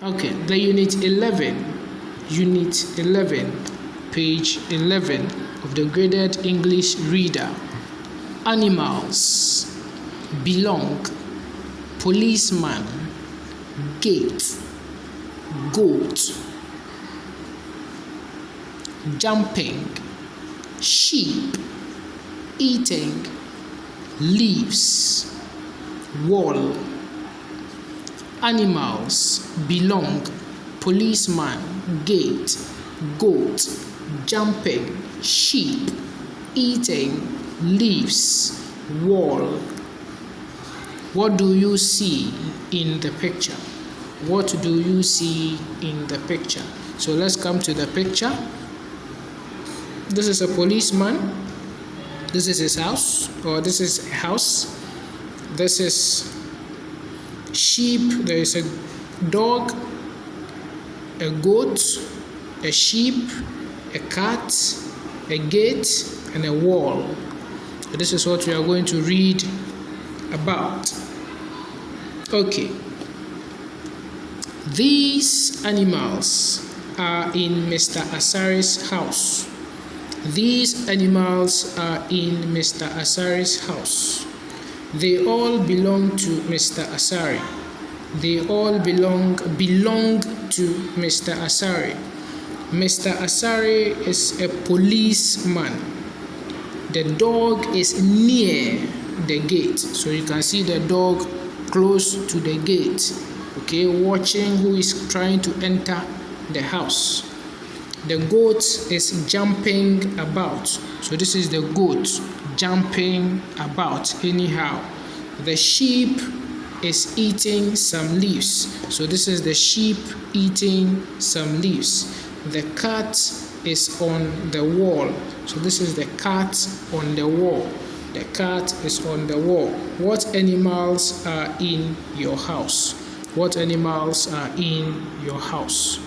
Okay, the unit 11, page 11 of the graded English reader. Animals: belong, policeman, gate, goat. Jumping, sheep, eating, leaves, wall. Animals: belong, policeman, gate, goat, jumping, sheep, eating, leaves, wall. What do you see in the picture? What do you see in the picture? So let's come to the picture. This is a policeman. This is his house, or this is a house. This is sheep. There is a dog, a goat, a sheep, a cat, a gate, and a wall. So this is what we are going to read about. Okay. These animals are in Mr. Asari's house. These animals are in Mr. Asari's house. They all belong to Mr. Asari. They all belong to Mr. Asari. Mr. Asari is a policeman. The dog is near the gate. So you can see the dog close to the gate, okay, watching who is trying to enter the house. The goat is jumping about. So this is the goat jumping about anyhow. The sheep is eating some leaves. So this is the sheep eating some leaves. The cat is on the wall. So this is the cat on the wall. The cat is on the wall. What animals are in your house? What animals are in your house?